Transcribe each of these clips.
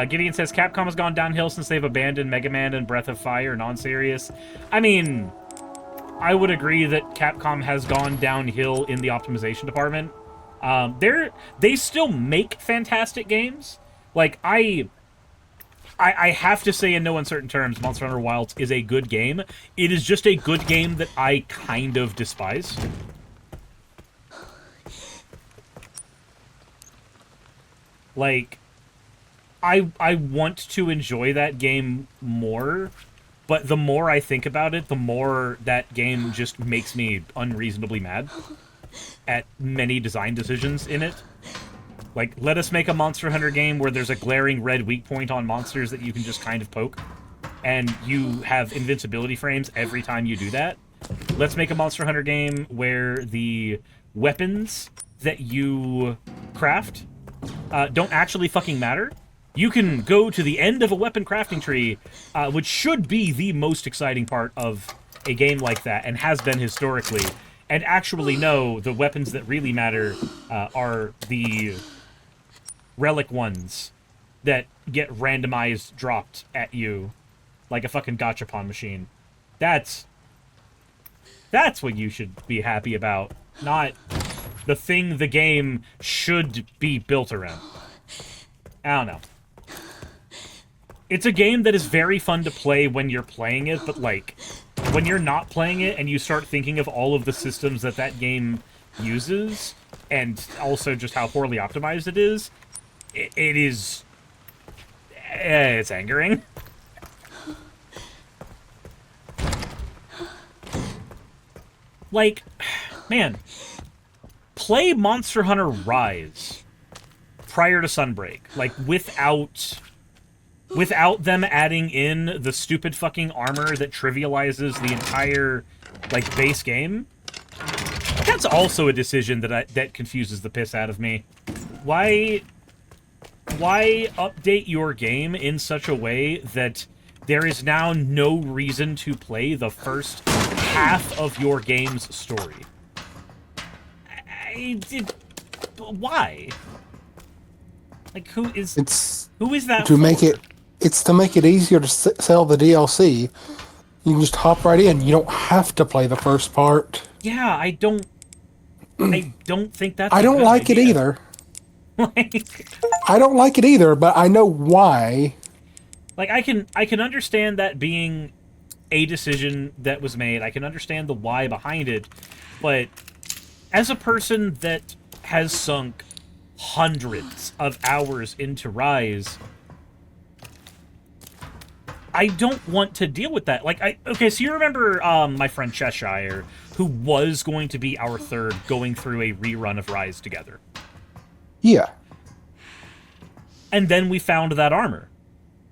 Gideon says, Capcom has gone downhill since they've abandoned Mega Man and Breath of Fire, non-serious. I mean, I would agree that Capcom has gone downhill in the optimization department. They still make fantastic games. Like, I have to say in no uncertain terms, Monster Hunter Wilds is a good game. It is just a good game that I kind of despise. Like, I want to enjoy that game more, but the more I think about it, the more that game just makes me unreasonably mad at many design decisions in it. Like, let us make a Monster Hunter game where there's a glaring red weak point on monsters that you can just kind of poke, and you have invincibility frames every time you do that. Let's make a Monster Hunter game where the weapons that you craft don't actually fucking matter. You can go to the end of a weapon crafting tree, which should be the most exciting part of a game like that, and has been historically, and actually know the weapons that really matter are the relic ones that get randomized dropped at you like a fucking gachapon machine. That's what you should be happy about, not the thing the game should be built around. I don't know. It's a game that is very fun to play when you're playing it, but, like, when you're not playing it and you start thinking of all of the systems that that game uses, and also just how poorly optimized it is, it is... it's angering. Like, man, play Monster Hunter Rise prior to Sunbreak, like, without them adding in the stupid fucking armor that trivializes the entire, like, base game. That's also a decision that confuses the piss out of me. Why update your game in such a way that there is now no reason to play the first half of your game's story? Why? Like, who is that to for? make it? It's to make it easier to sell the DLC. You can just hop right in. You don't have to play the first part. Yeah, I don't think that's. I don't like idea. it either. Like, I don't like it either, but I know why. Like, I can understand that being a decision that was made. I can understand the why behind it, but as a person that has sunk hundreds of hours into Rise, I don't want to deal with that. Like, okay, so you remember my friend Cheshire, who was going to be our third, going through a rerun of Rise together. Yeah. And then we found that armor.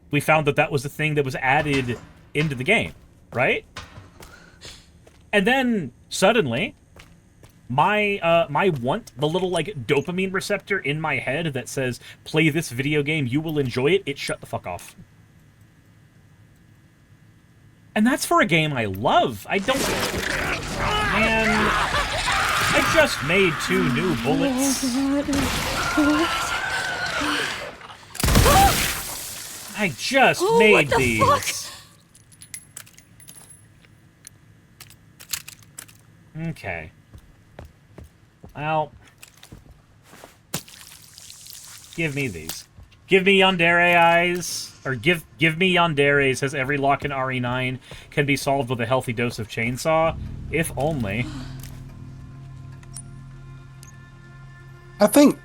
We found that was the thing that was added into the game, right? And then, suddenly, my the little, like, dopamine receptor in my head that says, play this video game, you will enjoy it, it shut the fuck off. And that's for a game I love. I don't... Man... I just made 2 new bullets. I just made these. Fuck? Okay. Well... Give me these. Give me Yandere eyes. Or give me Yandere, says every lock in RE9 can be solved with a healthy dose of chainsaw. If only. I think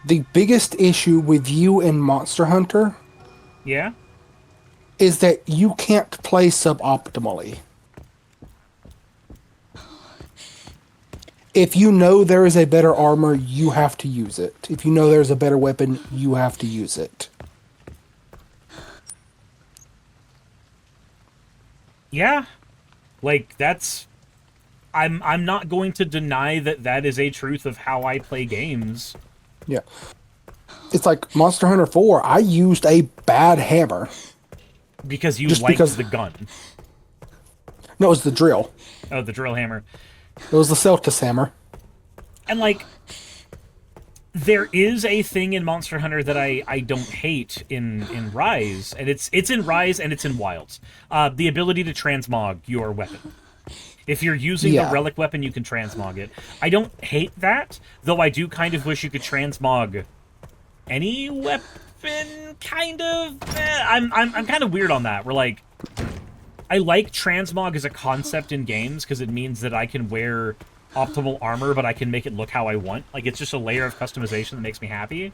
the biggest issue with you in Monster Hunter... Yeah? ...is that you can't play suboptimally. If you know there is a better armor, you have to use it. If you know there's a better weapon, you have to use it. Yeah. Like, that's... I'm not going to deny that is a truth of how I play games. Yeah. It's like Monster Hunter 4, I used a bad hammer. Because you liked the gun. No, it was the drill. Oh, the drill hammer. It was the Celtis hammer. And, like, There is a thing in Monster Hunter that I don't hate in Rise, and it's in Rise and it's in Wilds. The ability to transmog your weapon. If you're using the Yeah. relic weapon, you can transmog it. I don't hate that, though I do kind of wish you could transmog any weapon, kind of. I'm kind of weird on that. We're like, I like transmog as a concept in games because it means that I can wear optimal armor, but I can make it look how I want. Like, it's just a layer of customization that makes me happy.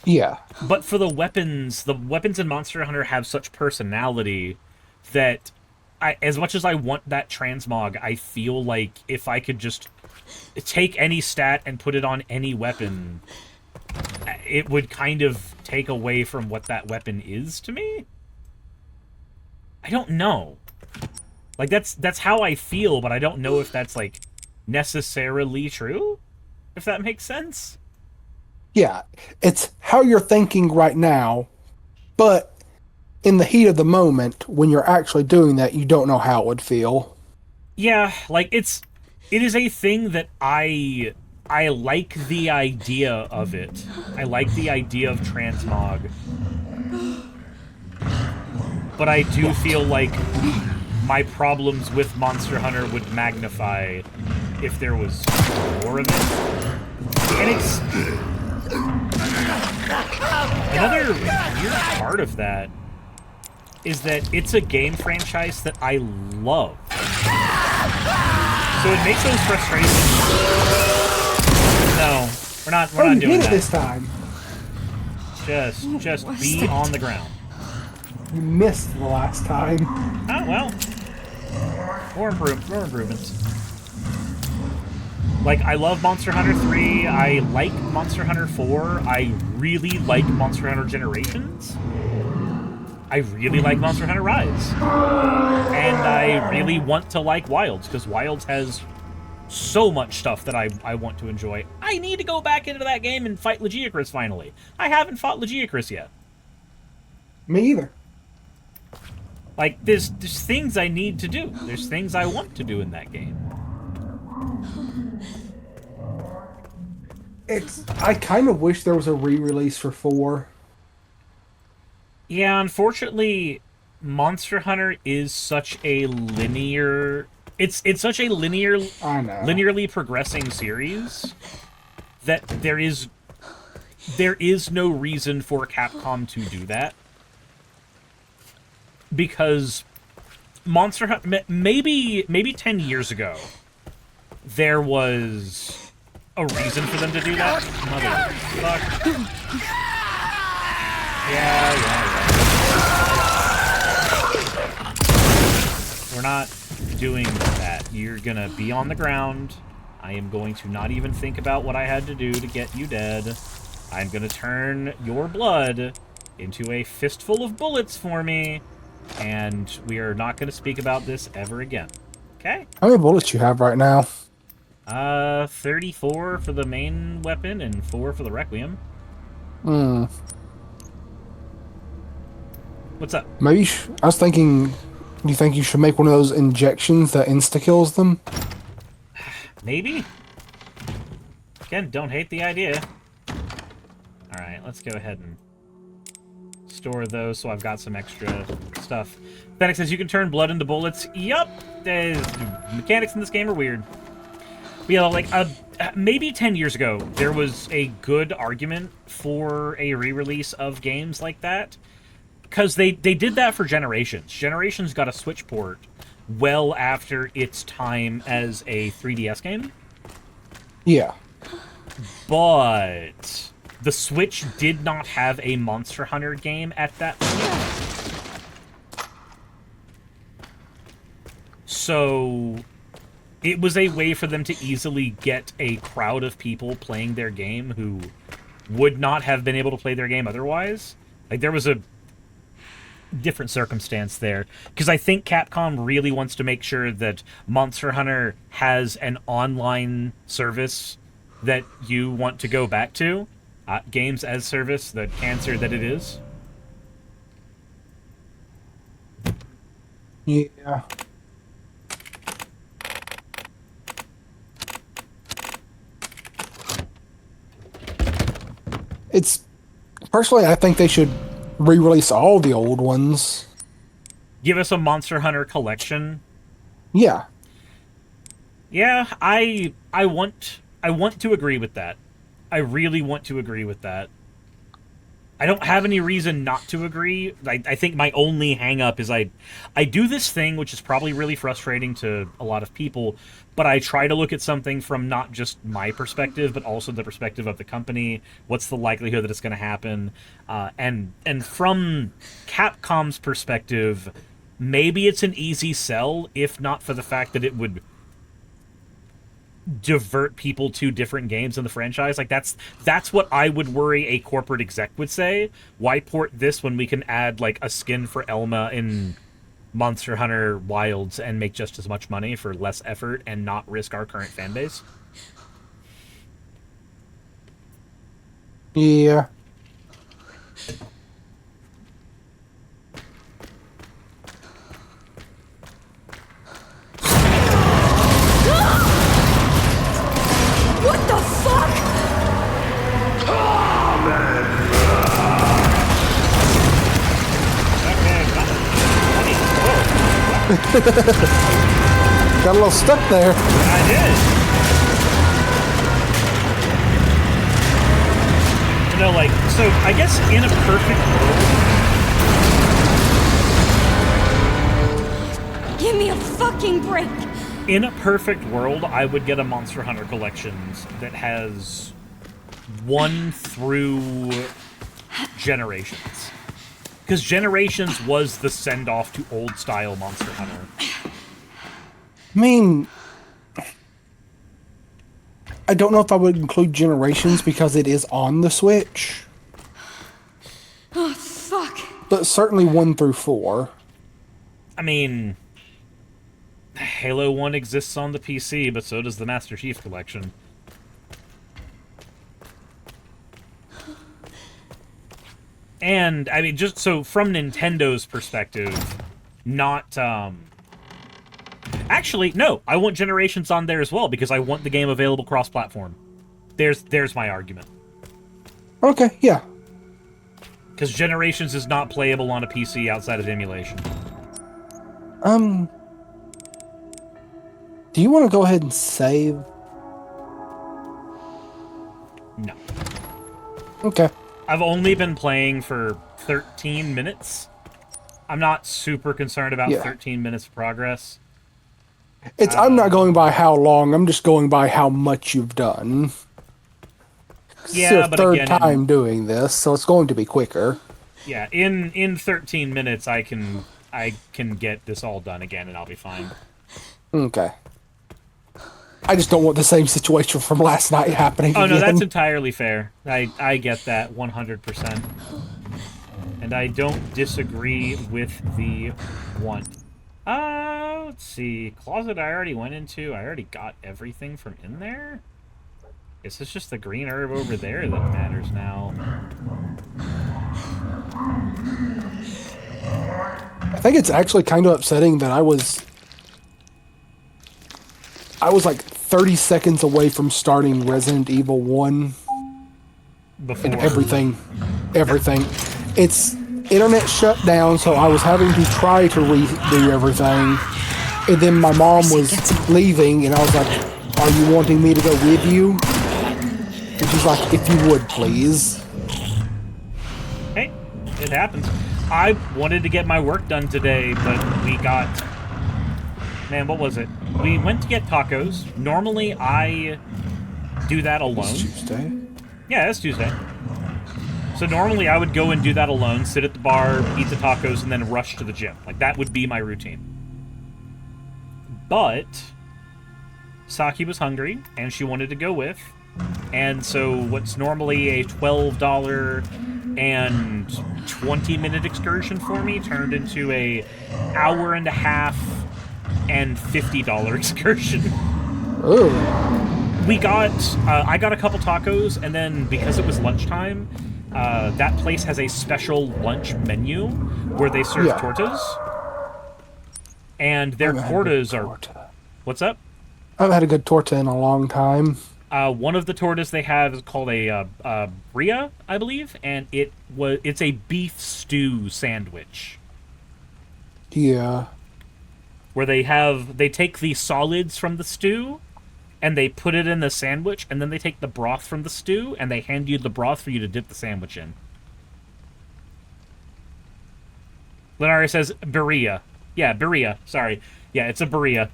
Yeah. But for the weapons in Monster Hunter have such personality that as much as I want that transmog, I feel like if I could just take any stat and put it on any weapon, it would kind of take away from what that weapon is to me. I don't know. Like, that's how I feel, but I don't know if that's, like, necessarily true, if that makes sense. Yeah. It's how you're thinking right now, but in the heat of the moment, when you're actually doing that, you don't know how it would feel. Yeah, like, it is a thing that I like the idea of it. I like the idea of transmog. But I do feel like my problems with Monster Hunter would magnify if there was more of it. And it's... Another weird part of that is that it's a game franchise that I love. So it makes those frustrations... No, we're not doing hit that. it this time. Just be on the ground. You missed the last time. Oh, well. More improvements. Like, I love Monster Hunter 3. I like Monster Hunter 4. I really like Monster Hunter Generations. I really like Monster Hunter Rise. And I really want to like Wilds, because Wilds has so much stuff that I want to enjoy. I need to go back into that game and fight Legiacris finally. I haven't fought Legiacris yet. Me either. Like, there's things I need to do. There's things I want to do in that game. I kind of wish there was a re-release for 4. Yeah, unfortunately, Monster Hunter is such a linear... It's such a I know. linearly progressing series that there is no reason for Capcom to do that. Because Monster Hunter... Maybe 10 years ago, there was a reason for them to do that. Motherfucker. Yeah. We're not doing that. You're gonna be on the ground. I am going to not even think about what I had to do to get you dead. I'm gonna turn your blood into a fistful of bullets for me, and we are not gonna speak about this ever again. Okay? How many bullets you have right now? 34 for the main weapon and 4 for the Requiem. Hmm. What's up? Maybe I was thinking, do you think you should make one of those injections that insta-kills them? Maybe? Again, don't hate the idea. Alright, let's go ahead and store those so I've got some extra stuff. Fennec says you can turn blood into bullets. Yup! The mechanics in this game are weird. But yeah, like, maybe 10 years ago, there was a good argument for a re-release of games like that. Because they did that for Generations. Generations got a Switch port well after its time as a 3DS game. Yeah. But the Switch did not have a Monster Hunter game at that point. So it was a way for them to easily get a crowd of people playing their game who would not have been able to play their game otherwise. Like, there was a different circumstance there, because I think Capcom really wants to make sure that Monster Hunter has an online service that you want to go back to. Games as service, the cancer that it is. Yeah. It's personally, I think they should re-release all the old ones. Give us a Monster Hunter collection. Yeah. Yeah, I want to agree with that. I really want to agree with that. I don't have any reason not to agree. I think my only hang-up is I do this thing, which is probably really frustrating to a lot of people, but I try to look at something from not just my perspective, but also the perspective of the company. What's the likelihood that it's going to happen? And from Capcom's perspective, maybe it's an easy sell, if not for the fact that it would divert people to different games in the franchise. Like that's what I would worry a corporate exec would say. Why port this when we can add like a skin for Elma in Monster Hunter Wilds and make just as much money for less effort and not risk our current fan base? Yeah. What the fuck? Got a little stuck there. I did. You know, like, so I guess in a perfect world, Give me a fucking break. in a perfect world, I would get a Monster Hunter collections that has 1 through Generations. Because Generations was the send-off to old-style Monster Hunter. I mean, I don't know if I would include Generations because it is on the Switch, Oh, fuck. but certainly 1 through 4. I mean, Halo 1 exists on the PC, but so does the Master Chief Collection. And, I mean, just so from Nintendo's perspective, not, Actually, no, I want Generations on there as well, because I want the game available cross-platform. There's my argument. Okay, yeah. Because Generations is not playable on a PC outside of emulation. Do you want to go ahead and save? No. Okay. I've only been playing for 13 minutes. I'm not super concerned about 13 minutes of progress. I'm not going by how long, I'm just going by how much you've done. Yeah, it's but your again, third time doing this, so it's going to be quicker. Yeah, in 13 minutes I can get this all done again and I'll be fine. Okay. I just don't want the same situation from last night happening again. Oh no, that's entirely fair. I get that 100%. And I don't disagree with the want. Let's see. Closet I already went into. I already got everything from in there. Guess it's just the green herb over there that matters now. I think it's actually kind of upsetting that I was like 30 seconds away from starting Resident Evil 1 Before. and everything. It's internet shut down, so I was having to try to redo everything. And then my mom was leaving, and I was like, "Are you wanting me to go with you?" And she's like, "If you would, please." Hey, it happens. I wanted to get my work done today, but we got... Man, what was it? We went to get tacos. Normally, I do that alone. It's Tuesday. Yeah, it's Tuesday. So normally I would go and do that alone, sit at the bar, eat the tacos, and then rush to the gym. Like, that would be my routine. But Saki was hungry, and she wanted to go with. And so what's normally a $12 and 20-minute excursion for me turned into a hour and a half and $50 excursion. Oh. We got, I got a couple tacos, and then because it was lunchtime, that place has a special lunch menu where they serve tortas. And their tortas are... What's up? I haven't had a good torta in a long time. One of the tortas they have is called a bria, I believe, and it's a beef stew sandwich Yeah. where they take the solids from the stew and they put it in the sandwich, and then they take the broth from the stew and they hand you the broth for you to dip the sandwich in. Lenara says birria. Yeah, birria. Sorry. Yeah, it's a birria.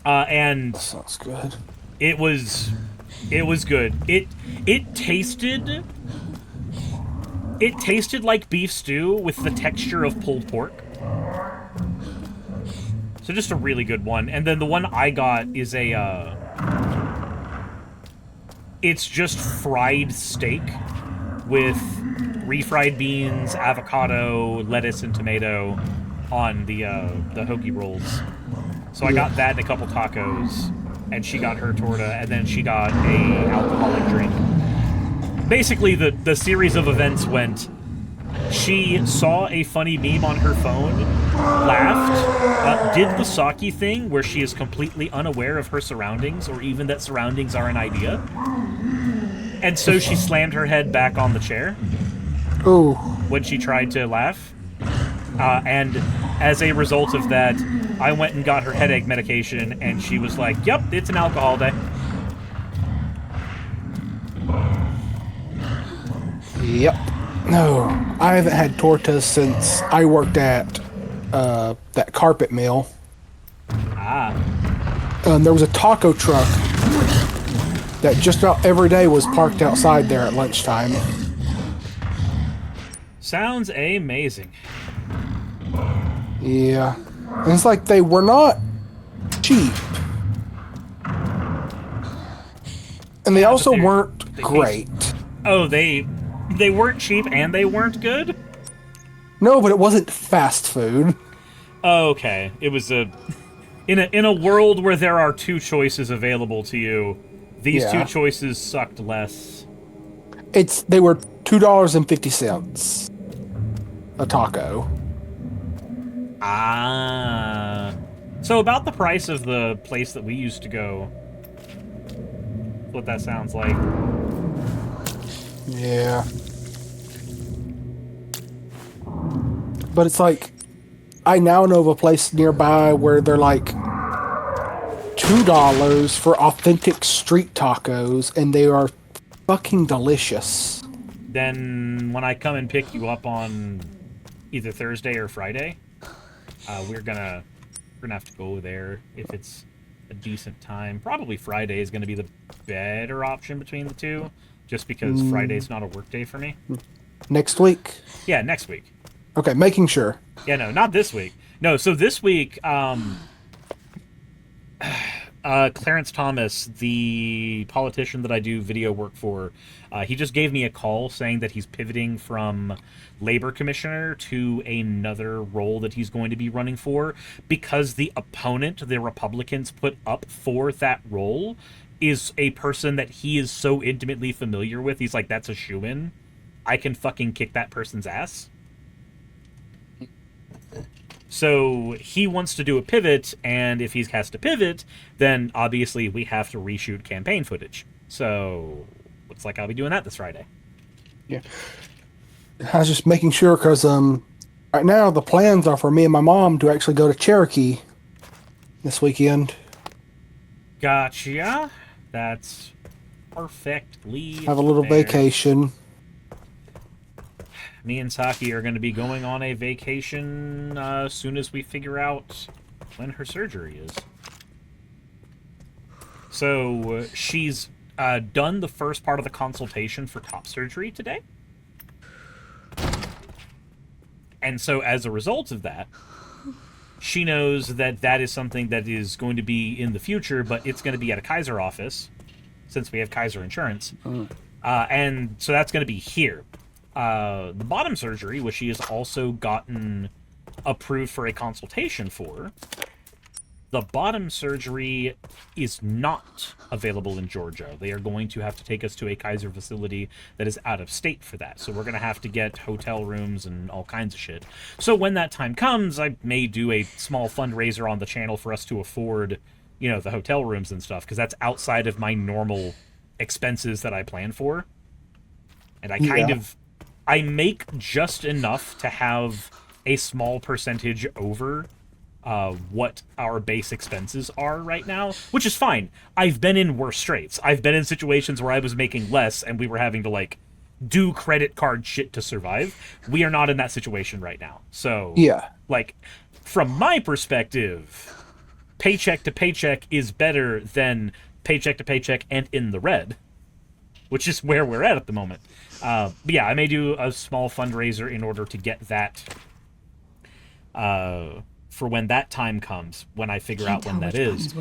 And Sounds good. it was good. It tasted like beef stew with the texture of pulled pork. So just a really good one. And then the one I got is it's just fried steak with refried beans, avocado, lettuce, and tomato on the hoagie rolls. So I got that and a couple tacos, and she got her torta, and then she got a alcoholic drink. Basically, the series of events went: she saw a funny meme on her phone, laughed, did the Saki thing where she is completely unaware of her surroundings, or even that surroundings are an idea, and so she slammed her head back on the chair Ooh. when she tried to laugh. And as a result of that, I went and got her headache medication, and she was like, "Yep, it's an alcohol day." Yep. No, I haven't had tortas since I worked at that carpet mill. Ah. There was a taco truck that just about every day was parked outside there at lunchtime. Sounds amazing. Yeah. And it's like they were not cheap. And they also weren't great. Oh, they weren't cheap and they weren't good? No, but it wasn't fast food. Okay. It was in a world where there are two choices available to you, these Yeah. two choices sucked less. They were $2.50 a taco. Ah. So about the price of the place that we used to go. What that sounds like. Yeah. But it's like, I now know of a place nearby where they're like $2 for authentic street tacos, and they are fucking delicious. Then when I come and pick you up on either Thursday or Friday, we're gonna have to go there if it's a decent time. Probably Friday is gonna be the better option between the two, just because Friday's not a work day for me. Next week? Yeah, next week. Okay, making sure. Yeah, no, not this week. No, so this week, Clarence Thomas, the politician that I do video work for, he just gave me a call saying that he's pivoting from labor commissioner to another role that he's going to be running for, because the opponent the Republicans put up for that role is a person that he is so intimately familiar with. He's like, that's a shoo-in. I can fucking kick that person's ass. So he wants to do a pivot, and if he has to pivot, then obviously we have to reshoot campaign footage. So looks like I'll be doing that this Friday. Yeah. I was just making sure because right now the plans are for me and my mom to actually go to Cherokee this weekend. Gotcha. That's perfectly Have a little fair. vacation. Me and Saki are going to be going on a vacation as soon as we figure out when her surgery is. So she's done the first part of the consultation for top surgery today. And so as a result of that, she knows that that is something that is going to be in the future, but it's going to be at a Kaiser office, since we have Kaiser insurance. And so that's going to be here. The bottom surgery, which she has also gotten approved for a consultation for, the bottom surgery is not available in Georgia. They are going to have to take us to a Kaiser facility that is out of state for that. So we're going to have to get hotel rooms and all kinds of shit. So when that time comes, I may do a small fundraiser on the channel for us to afford you know, the hotel rooms and stuff, because that's outside of my normal expenses that I plan for. And I make just enough to have a small percentage over what our base expenses are right now, which is fine. I've been in worse straits. I've been in situations where I was making less and we were having to, like, do credit card shit to survive. We are not in that situation right now. So, like, from my perspective, paycheck to paycheck is better than paycheck to paycheck and in the red, which is where we're at the moment. But yeah, I may do a small fundraiser in order to get that for when that time comes, when I figure out when that is.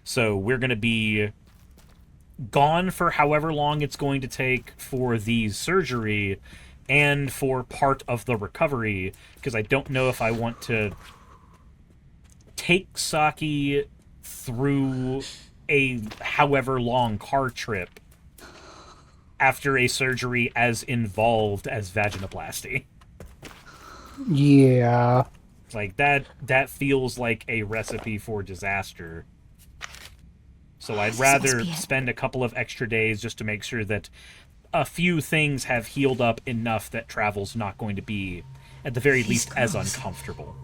So we're going to be gone for however long it's going to take for the surgery and for part of the recovery, because I don't know if I want to take Saki through a however long car trip after a surgery as involved as vaginoplasty. Yeah. Like, that feels like a recipe for disaster. So I'd rather spend a couple of extra days just to make sure that a few things have healed up enough that travel's not going to be, at the very least, as uncomfortable.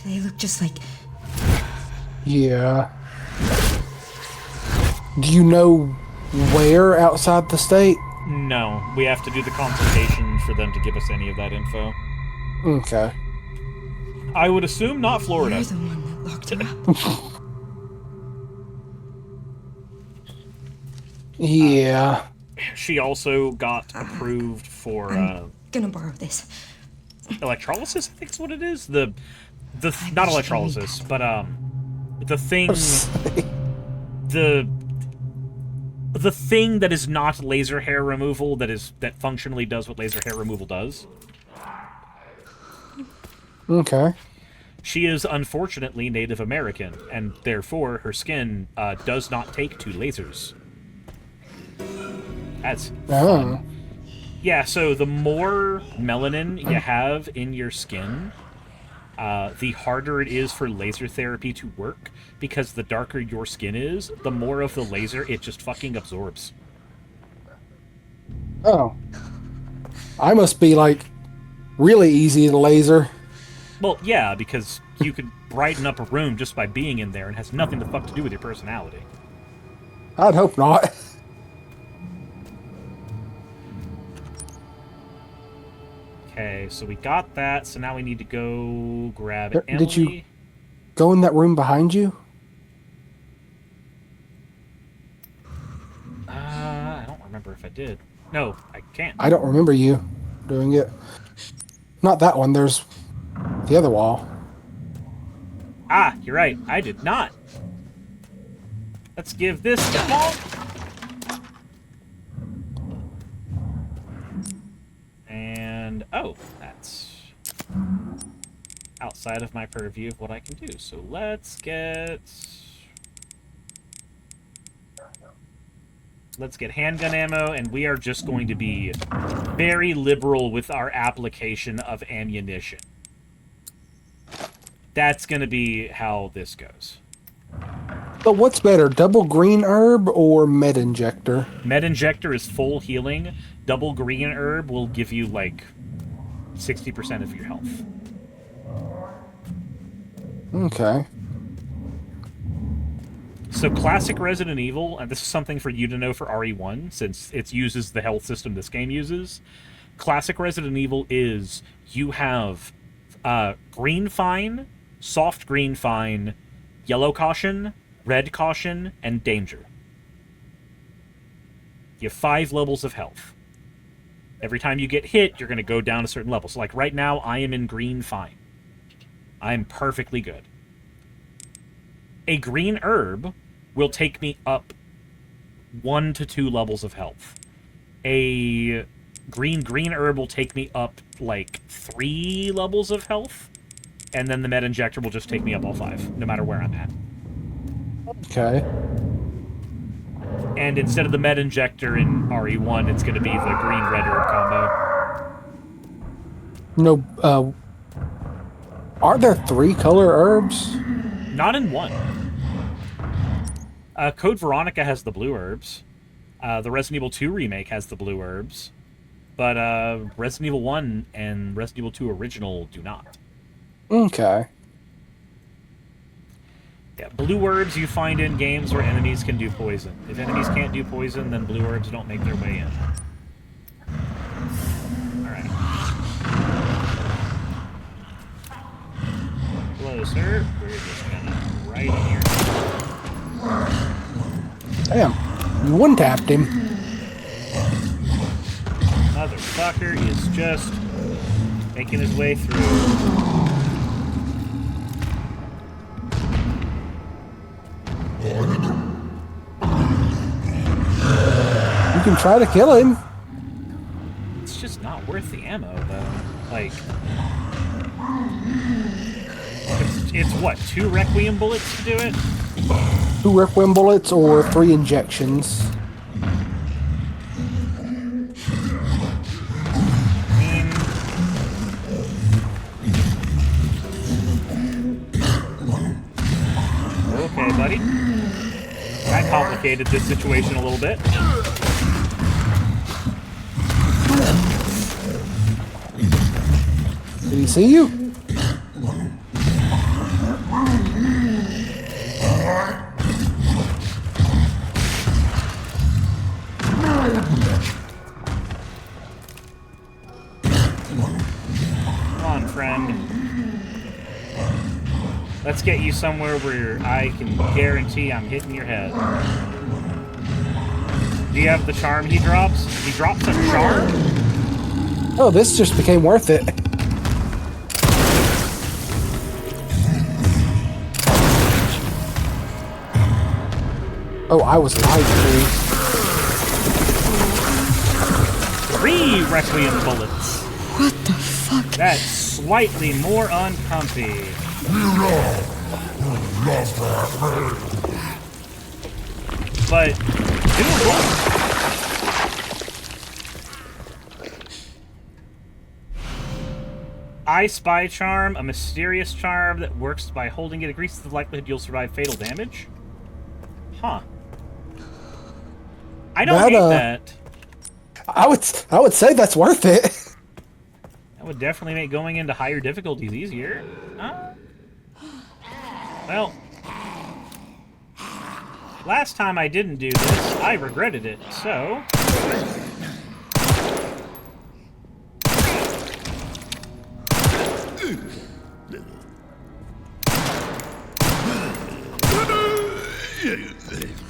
They look just like... Yeah. Do you know where outside the state? No, we have to do the consultation for them to give us any of that info. Okay. I would assume not Florida. You're the one that locked her up. Yeah. She also got approved for Gonna borrow this. electrolysis, I think is what it is. The not electrolysis, but the thing the thing that is not laser hair removal, that functionally does what laser hair removal does. Okay. She is unfortunately Native American, and therefore her skin does not take to lasers. That's fun. Yeah, so the more melanin you have in your skin, the harder it is for laser therapy to work, because the darker your skin is, the more of the laser it just fucking absorbs. Oh. I must be, like, really easy to laser. Well, yeah, because you could brighten up a room just by being in there and has nothing to fuck to do with your personality. I'd hope not. Okay, so we got that, so now we need to go grab Emily. Did you go in that room behind you? I don't remember if I did. No, I can't. I don't remember you doing it. Not that one, there's the other wall. Ah, you're right, I did not. Let's give this to Paul. And, oh, that's outside of my purview of what I can do. So let's get handgun ammo, and we are just going to be very liberal with our application of ammunition. That's going to be how this goes. But what's better, double green herb or med injector? Med injector is full healing. Double green herb will give you, like, 60% of your health. Okay. So classic Resident Evil, and this is something for you to know for RE1, since it uses the health system this game uses. Classic Resident Evil is, you have green fine, soft green fine, yellow caution, red caution, and danger. You have 5 levels of health. Every time you get hit, you're going to go down a certain level. So, like, right now, I am in green fine. I'm perfectly good. A green herb will take me up 1 to 2 levels of health. A green herb will take me up, like, 3 levels of health. And then the med injector will just take me up all 5, no matter where I'm at. Okay. And instead of the med injector in RE1, it's going to be the green-red herb combo. No, are there 3 color herbs? Not in 1. Code Veronica has the blue herbs. The Resident Evil 2 remake has the blue herbs. But Resident Evil 1 and Resident Evil 2 original do not. Okay. Yeah, blue herbs you find in games where enemies can do poison. If enemies can't do poison, then blue herbs don't make their way in. Alright. Closer. We're just gonna right here. Damn. You one-tapped him. Motherfucker is just making his way through. You can try to kill him. It's just not worth the ammo, though. Like, it's what, 2 Requiem bullets to do it? 2 Requiem bullets or 3 injections. Okay, buddy. That complicated this situation a little bit. Did he see you? Come on, friend. Let's get you somewhere where I can guarantee I'm hitting your head. Do you have the charm he drops? He drops a charm? Oh, this just became worth it. Oh, I was lied to. 3 Requiem bullets. What the fuck? That's slightly more uncomfy. But doable. I Spy Charm, a mysterious charm that works by holding it, increases the likelihood you'll survive fatal damage. Huh. I don't hate that. I would say that's worth it. That would definitely make going into higher difficulties easier. Well, last time I didn't do this, I regretted it, so...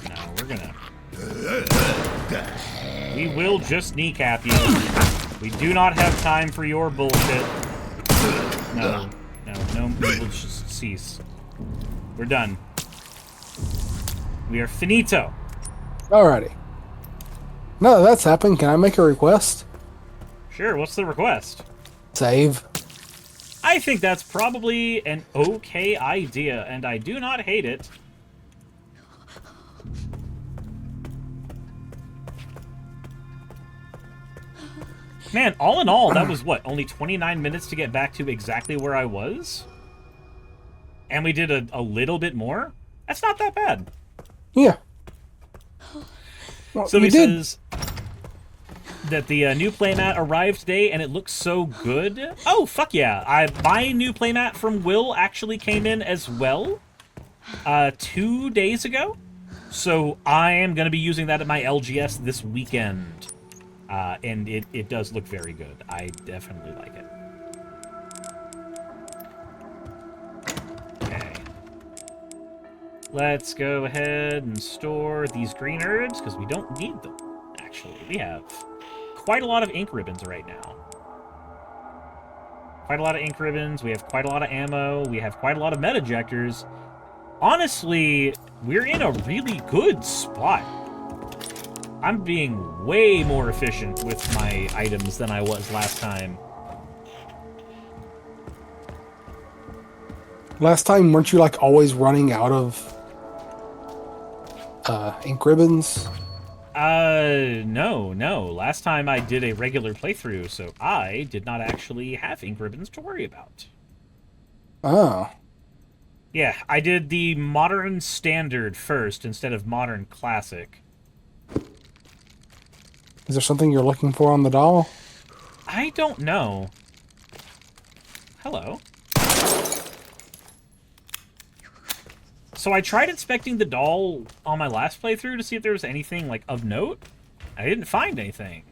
No, we're gonna... We will just kneecap you. We do not have time for your bullshit. No, we will just cease. We're done. We are finito. Alrighty. No, that's happened. Can I make a request? Sure, what's the request? Save. I think that's probably an okay idea, and I do not hate it. Man, all in all, that was, what, only 29 minutes to get back to exactly where I was? And we did a little bit more? That's not that bad. Yeah. Well, So he says that the new playmat arrived today, and it looks so good. Oh, fuck yeah. My new playmat from Will actually came in as well 2 days ago. So I am going to be using that at my LGS this weekend. And it does look very good. I definitely like it. Okay. Let's go ahead and store these green herbs, because we don't need them, actually. We have quite a lot of ink ribbons right now. Quite a lot of ink ribbons. We have quite a lot of ammo. We have quite a lot of meta-ejectors. Honestly, we're in a really good spot. I'm being way more efficient with my items than I was last time. Last time, weren't you like always running out of ink ribbons? No. Last time I did a regular playthrough, so I did not actually have ink ribbons to worry about. Oh. Yeah, I did the modern standard first instead of modern classic. Is there something you're looking for on the doll? I don't know. Hello. So I tried inspecting the doll on my last playthrough to see if there was anything, like, of note. I didn't find anything.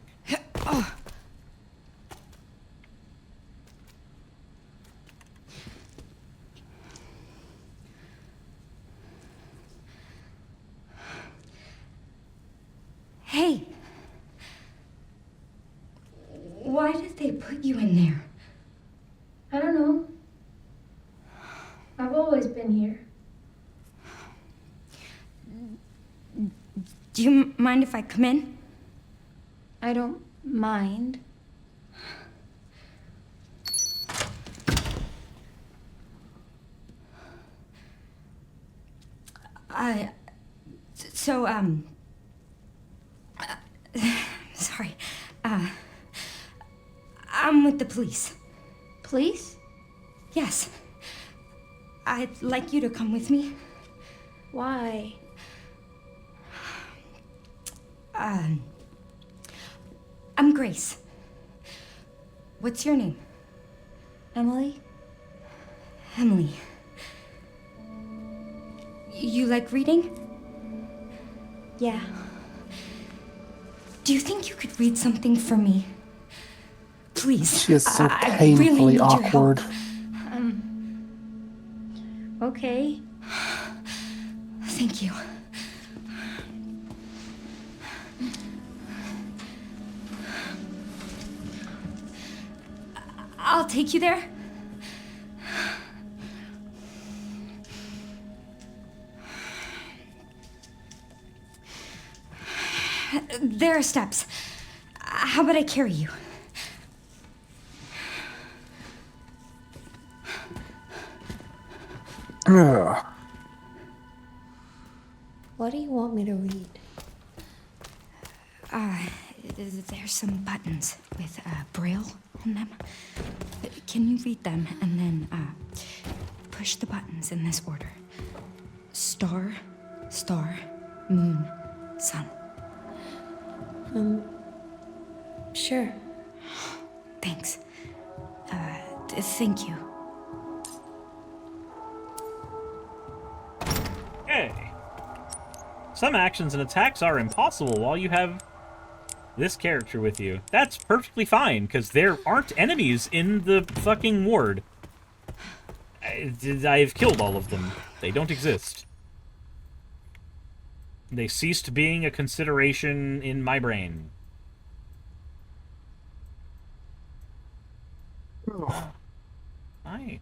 Hey. Why did they put you in there? I don't know. I've always been here. Do you mind if I come in? I don't mind. So, sorry. I'm with the police. Police? Yes. I'd like you to come with me. Why? I'm Grace. What's your name? Emily? Emily. You like reading? Yeah. Do you think you could read something for me? Please. She is so I painfully really need your help. awkward. Okay. Thank you. I'll take you there. There are steps. How about I carry you? Ugh. What do you want me to read? There's some buttons with Braille on them. Can you read them and then push the buttons in this order? Star, star, moon, sun. Sure. Thanks. Thank you. Hey. Some actions and attacks are impossible while you have this character with you. That's perfectly fine, because there aren't enemies in the fucking ward. I've killed all of them. They don't exist. They ceased being a consideration in my brain. Hi.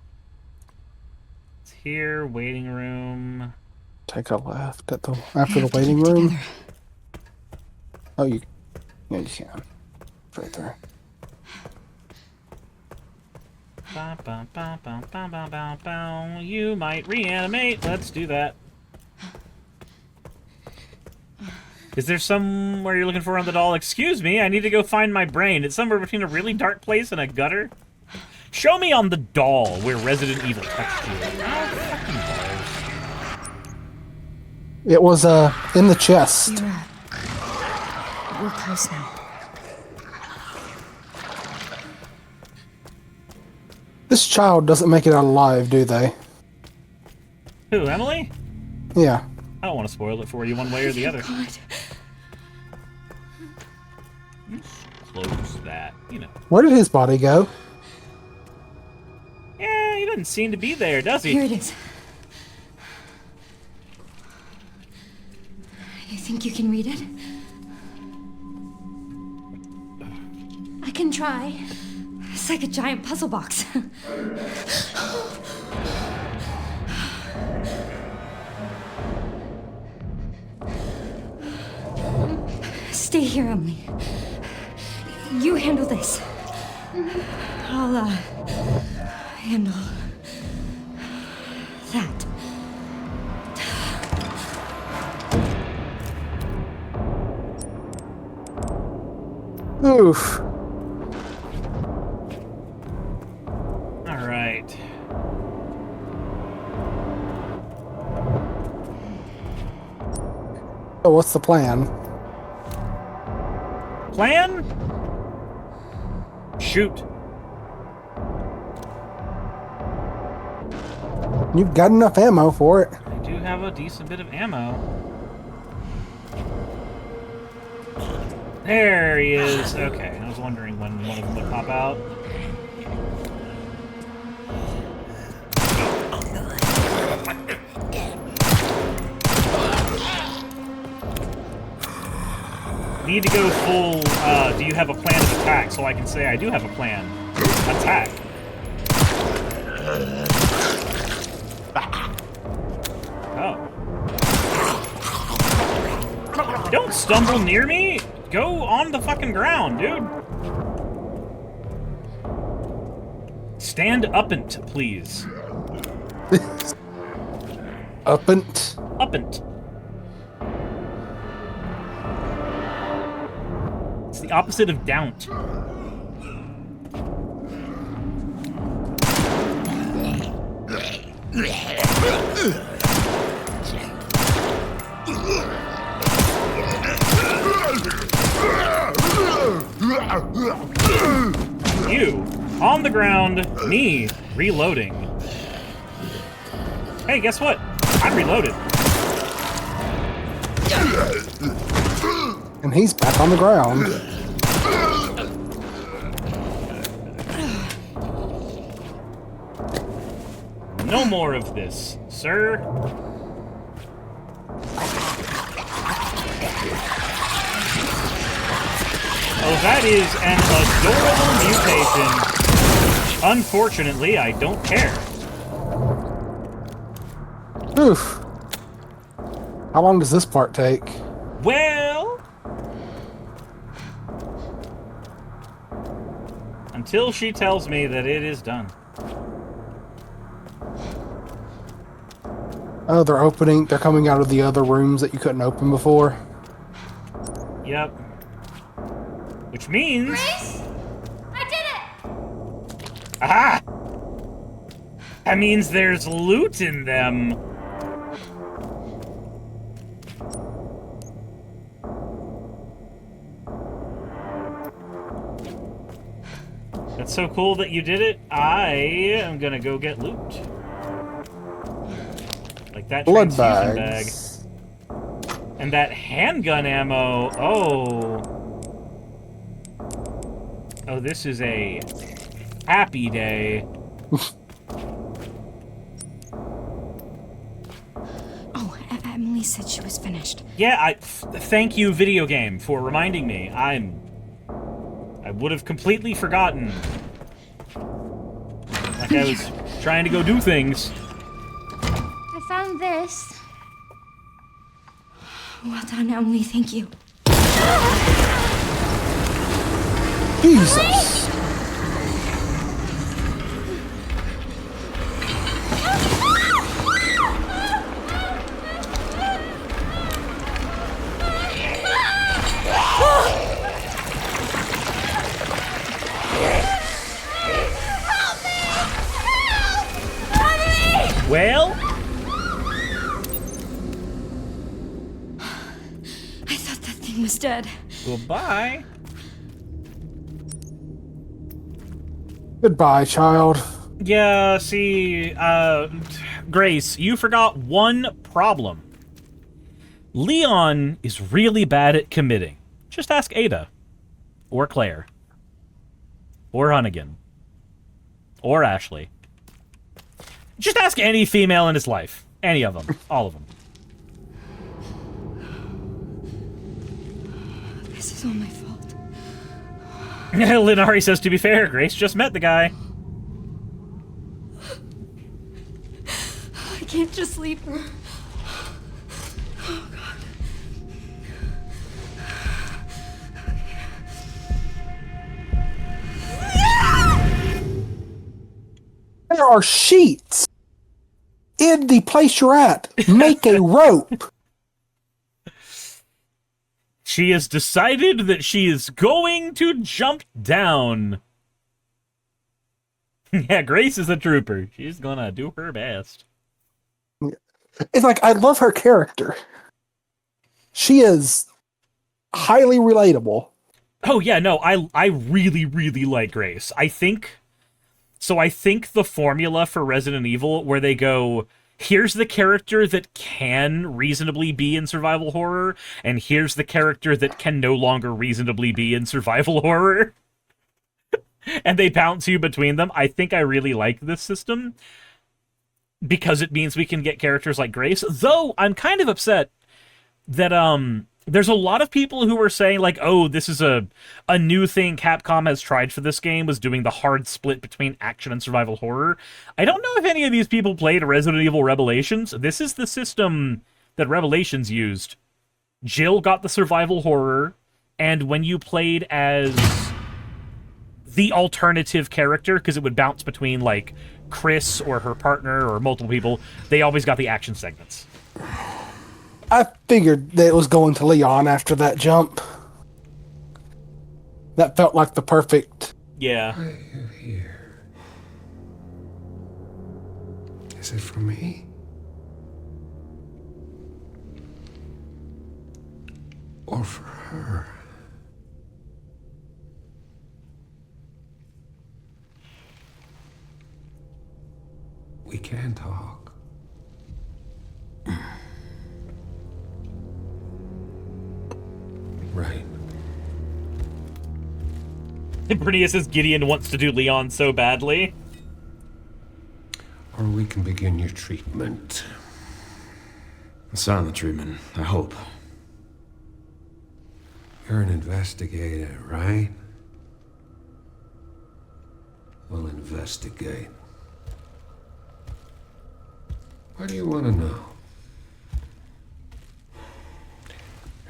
It's here, waiting room. Take a left at the after the waiting room. Oh, yeah, you can. Right there. Ba, ba, ba, ba, ba, ba, ba, ba. You might reanimate. Let's do that. Is there somewhere you're looking for on the doll? Excuse me, I need to go find my brain. It's somewhere between a really dark place and a gutter. Show me on the doll where Resident Evil touched you. Oh, fucking balls. It was in the chest. We're close now. This child doesn't make it out alive, do they? Who, Emily? Yeah. I don't want to spoil it for you one way or the other. God. Close that, you know. Where did his body go? Yeah, he doesn't seem to be there, does he? Here it is. You think you can read it? I can try. It's like a giant puzzle box. Stay here, Emily. You handle this. I'll, handle that. Oof. Alright. So what's the plan? Plan? Shoot. You've got enough ammo for it. I do have a decent bit of ammo. There he is. Okay, I was wondering when one of them would pop out. Need to go full, do you have a plan of attack? So I can say I do have a plan. Attack. Oh. Don't stumble near me! Go on the fucking ground, dude! Stand uppant, please. Uppant. Uppant. It's the opposite of dount. You, on the ground, me, reloading. Hey, guess what? I'm reloaded. And he's back on the ground. No more of this, sir. Oh, that is an adorable mutation. Unfortunately, I don't care. Oof. How long does this part take? Well... until she tells me that it is done. Oh, they're coming out of the other rooms that you couldn't open before. Yep. Which means... Grace? I did it! Aha! That means there's loot in them. That's so cool that you did it. I am gonna go get loot. Like that Blood transfusion bags. bag. And that handgun ammo. Oh. Oh, this is a happy day. Oh, Emily said she was finished. Yeah, thank you, video game, for reminding me. I would have completely forgotten. Like I was trying to go do things. I found this. Well done, Emily. Thank you. Jesus. Well, I thought that thing was dead. goodbye. Goodbye, child. Yeah, see, Grace, you forgot one problem. Leon is really bad at committing. Just ask Ada. Or Claire. Or Hunnigan. Or Ashley. Just ask any female in his life. Any of them. All of them. This is all my fault. Linari says, to be fair, Grace just met the guy. I can't just leave her. Oh, God. There are sheets in the place you're at. Make a rope. She has decided that she is going to jump down. Yeah, Grace is a trooper. She's gonna do her best. It's like, I love her character. She is highly relatable. Oh yeah, no, I really, really like Grace. I think the formula for Resident Evil, where they go, here's the character that can reasonably be in survival horror, and here's the character that can no longer reasonably be in survival horror, and they bounce you between them. I think I really like this system, because it means we can get characters like Grace, though I'm kind of upset that, there's a lot of people who were saying, like, oh, this is a new thing Capcom has tried for this game, was doing the hard split between action and survival horror. I don't know if any of these people played Resident Evil Revelations. This is the system that Revelations used. Jill got the survival horror, and when you played as the alternative character, because it would bounce between, like, Chris or her partner or multiple people, they always got the action segments. I figured that it was going to Leon after that jump. That felt like the perfect... Yeah. Why are you here? Is it for me? Or for her? We can talk. Right. Bria says Gideon wants to do Leon so badly. Or we can begin your treatment. A silent treatment, I hope. You're an investigator, right? We'll investigate. What do you want to know?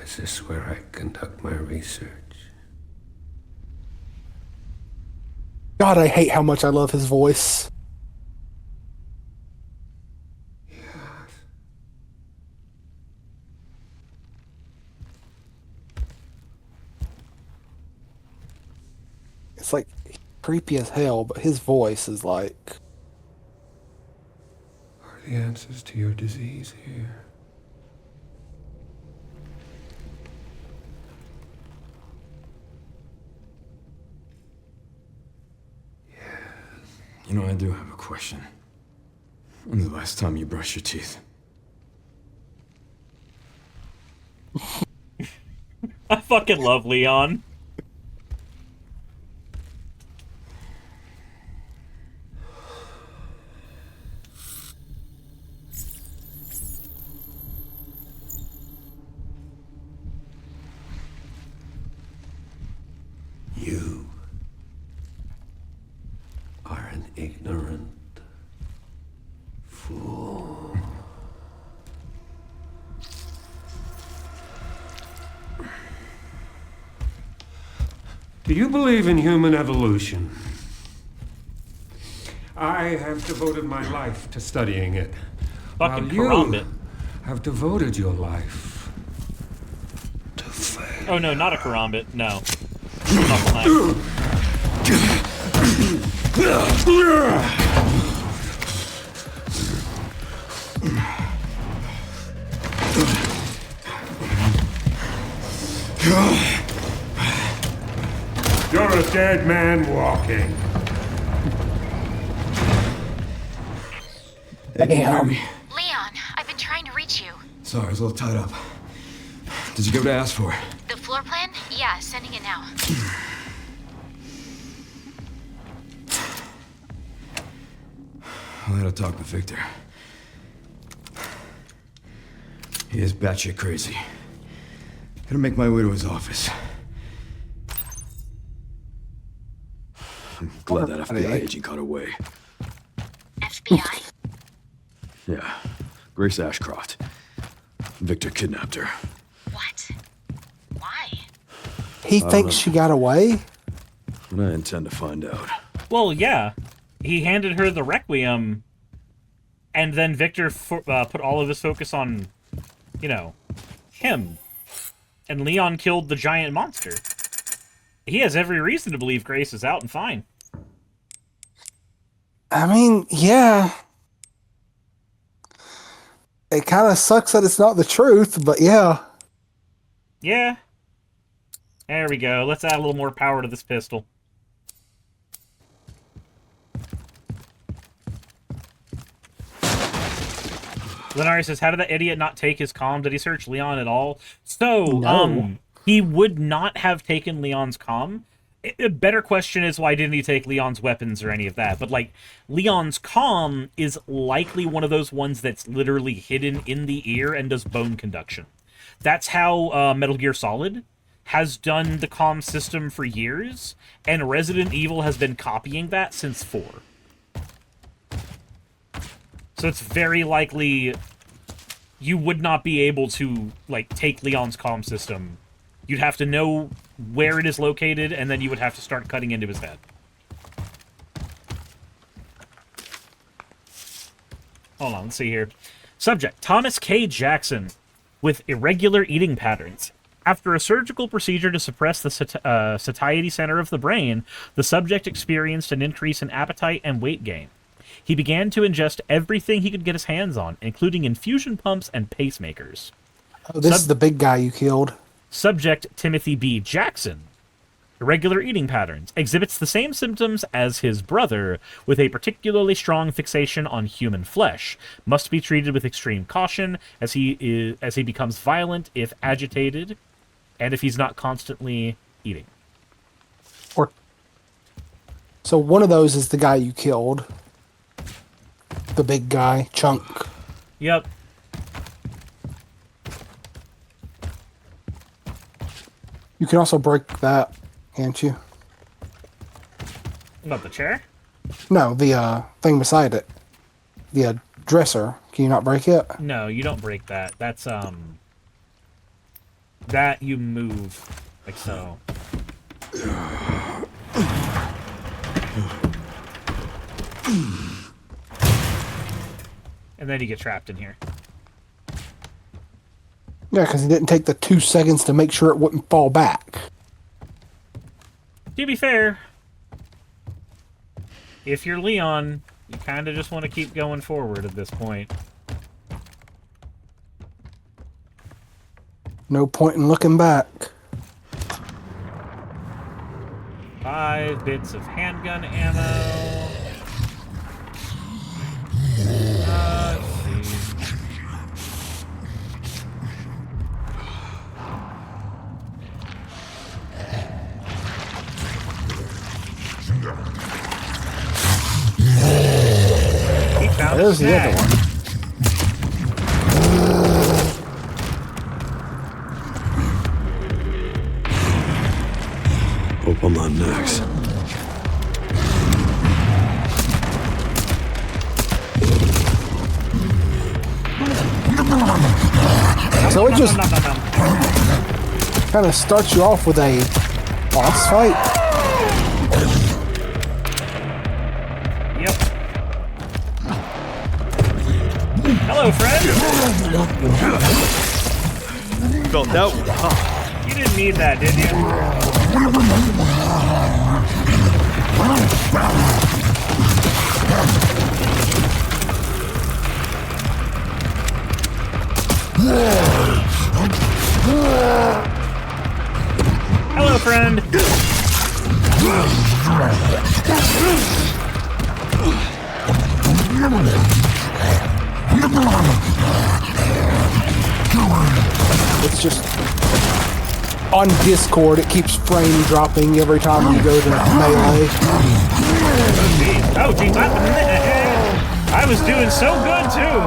Is this where I conduct my research? God, I hate how much I love his voice. Yes. It's like creepy as hell, but his voice is like... Are the answers to your disease here? You know, I do have a question. When's the last time you brushed your teeth? I fucking love Leon. You are an ignorant fool. Do you believe in human evolution? I have devoted my life to studying it. Fucking while you karambit. have devoted your life to fail. Oh no, not a karambit. No. Knuckle knife. You're a dead man walking. Damn. Me. Leon, I've been trying to reach you. Sorry, I was a little tied up. Did you go to ask for it? The floor plan? Yeah, sending it now. I had a talk with Victor. He is batshit crazy. Gotta make my way to his office. I'm glad that FBI agent got away. FBI? Yeah, Grace Ashcroft. Victor kidnapped her. What? Why? He thinks she got away? And I intend to find out. Well, yeah. He handed her the Requiem, and then Victor put all of his focus on, you know, him. And Leon killed the giant monster. He has every reason to believe Grace is out and fine. I mean, yeah. It kind of sucks that it's not the truth, but yeah. Yeah. There we go. Let's add a little more power to this pistol. Lenari says, how did that idiot not take his comm? Did he search Leon at all? So, No. he would not have taken Leon's comm. A better question is, why didn't he take Leon's weapons or any of that? But, like, Leon's comm is likely one of those ones that's literally hidden in the ear and does bone conduction. That's how Metal Gear Solid has done the comm system for years, and Resident Evil has been copying that since 4. So it's very likely you would not be able to, like, take Leon's comm system. You'd have to know where it is located, and then you would have to start cutting into his head. Hold on, let's see here. Subject, Thomas K. Jackson, with irregular eating patterns. After a surgical procedure to suppress the satiety center of the brain, the subject experienced an increase in appetite and weight gain. He began to ingest everything he could get his hands on, including infusion pumps and pacemakers. Oh, this is the big guy you killed. Subject, Timothy B. Jackson. Irregular eating patterns. Exhibits the same symptoms as his brother, with a particularly strong fixation on human flesh. Must be treated with extreme caution, as he becomes violent if agitated, and if he's not constantly eating. So one of those is the guy you killed. The big guy, Chunk. Yep. You can also break that, can't you? About the chair? No, the thing beside it. The dresser. Can you not break it? No, you don't break that. That's, that you move, like so. And then you get trapped in here. Yeah, because he didn't take the 2 seconds to make sure it wouldn't fall back. To be fair, if you're Leon, you kind of just want to keep going forward at this point. No point in looking back. 5 bits of handgun ammo. Let's see. He found There's the snag. other one. Hope I'm not next. So it just Nom, nom, nom, nom. kind of starts you off with a boss fight. Yep. Hello, friend. Felt that one, huh? You didn't need that, did you? Hello, friend. It's just on Discord. It keeps frame dropping every time you go to melee. Oh, geez, I was doing so good too.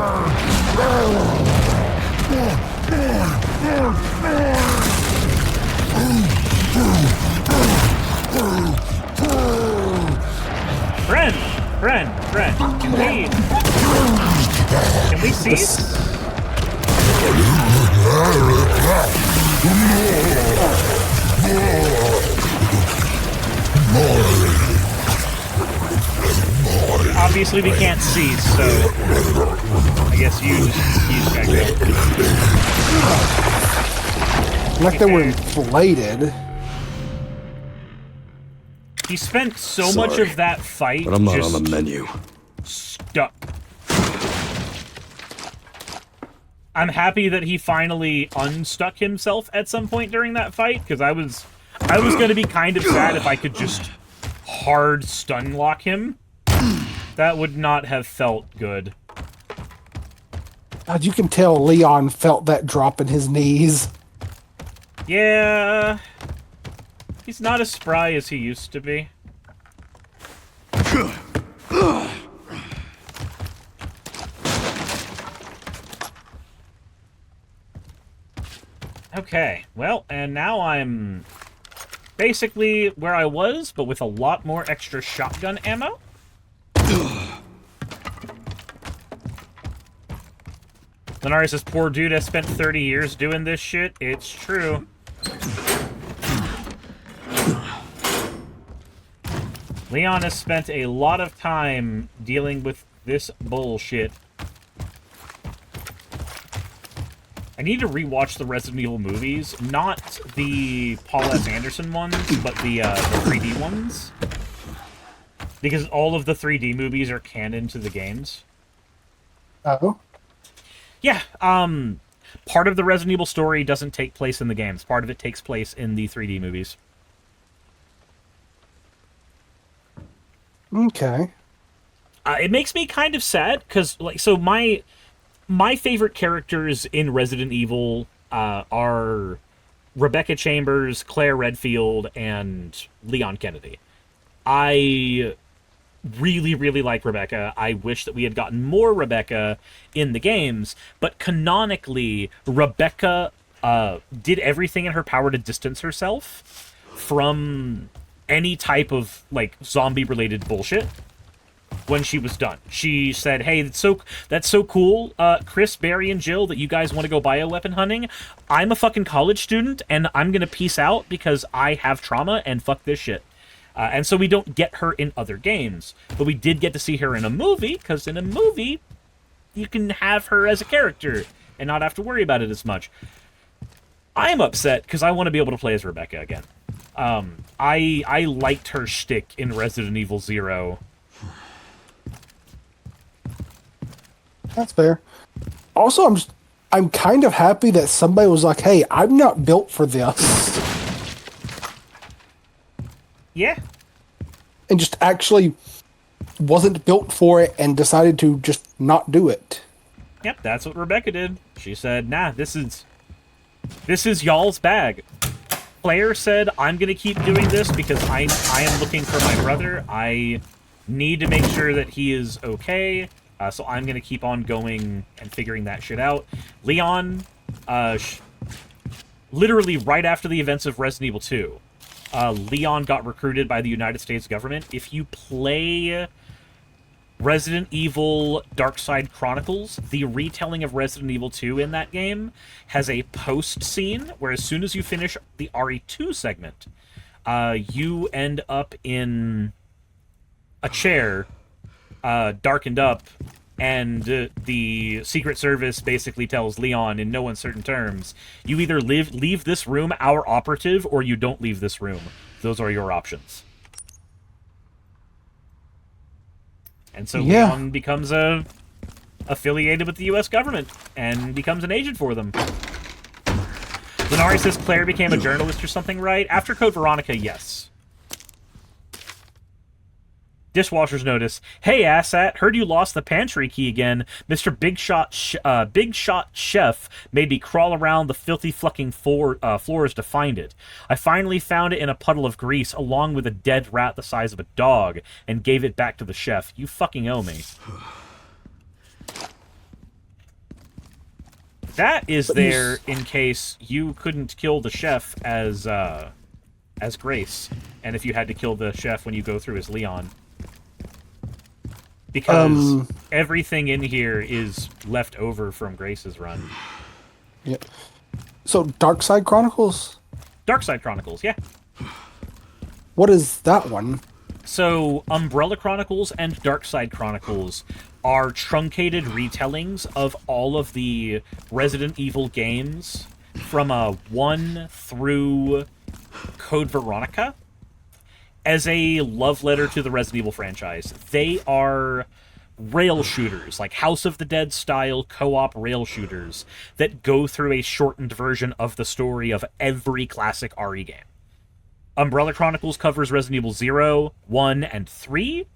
Friend. Can we cease? Obviously we can't cease, so I guess you just gotta go. Like they were inflated. He spent so Sorry, much of that fight But I'm not just on the menu. stuck. I'm happy that he finally unstuck himself at some point during that fight, because I was going to be kind of sad if I could just hard stun lock him. That would not have felt good. God, you can tell Leon felt that drop in his knees. Yeah. He's not as spry as he used to be. Okay, well, and now I'm basically where I was, but with a lot more extra shotgun ammo. Lenari says, poor dude has spent 30 years doing this shit. It's true. Leon has spent a lot of time dealing with this bullshit. I need to rewatch the Resident Evil movies. Not the Paul S. Anderson ones, but the 3D ones. Because all of the 3D movies are canon to the games. Oh? Yeah, part of the Resident Evil story doesn't take place in the games. Part of it takes place in the 3D movies. Okay. It makes me kind of sad, because, like, so my favorite characters in Resident Evil are Rebecca Chambers, Claire Redfield, and Leon Kennedy. I really, really like Rebecca. I wish that we had gotten more Rebecca in the games, but canonically, Rebecca did everything in her power to distance herself from any type of, like, zombie-related bullshit when she was done. She said, hey, that's so cool, Chris, Barry, and Jill, that you guys want to go bioweapon hunting. I'm a fucking college student, and I'm gonna peace out because I have trauma, and fuck this shit. And so we don't get her in other games. But we did get to see her in a movie, because in a movie, you can have her as a character and not have to worry about it as much. I'm upset, because I want to be able to play as Rebecca again. I liked her shtick in Resident Evil 0. That's fair. Also, I'm kind of happy that somebody was like, hey, I'm not built for this. Yeah. And just actually wasn't built for it and decided to just not do it. Yep, that's what Rebecca did. She said, nah, this is y'all's bag. Claire said, I'm going to keep doing this because I am looking for my brother. I need to make sure that he is okay. So I'm going to keep on going and figuring that shit out. Leon, literally right after the events of Resident Evil 2, Leon got recruited by the United States government. If you play Resident Evil Darkside Chronicles, the retelling of Resident Evil 2 in that game has a post scene where as soon as you finish the RE2 segment, you end up in a chair, darkened up, and the Secret Service basically tells Leon in no uncertain terms, you either leave this room, our operative, or you don't leave this room. Those are your options. And so Leon becomes affiliated with the U.S. government and becomes an agent for them. Lenari says Claire became a journalist or something, right? After Code Veronica, yes. Dishwasher's notice. Hey, asshat, heard you lost the pantry key again. Mr. Big Shot Chef made me crawl around the filthy fucking floors to find it. I finally found it in a puddle of grease along with a dead rat the size of a dog and gave it back to the chef. You fucking owe me. That is there in case you couldn't kill the chef as Grace, and if you had to kill the chef when you go through as Leon. Because everything in here is left over from Grace's run. Yeah. So, Darkside Chronicles? Darkside Chronicles, yeah. What is that one? So, Umbrella Chronicles and Darkside Chronicles are truncated retellings of all of the Resident Evil games from 1 through Code Veronica as a love letter to the Resident Evil franchise. They are rail shooters, like House of the Dead style co-op rail shooters that go through a shortened version of the story of every classic RE game. Umbrella Chronicles covers Resident Evil 0, 1, and 3,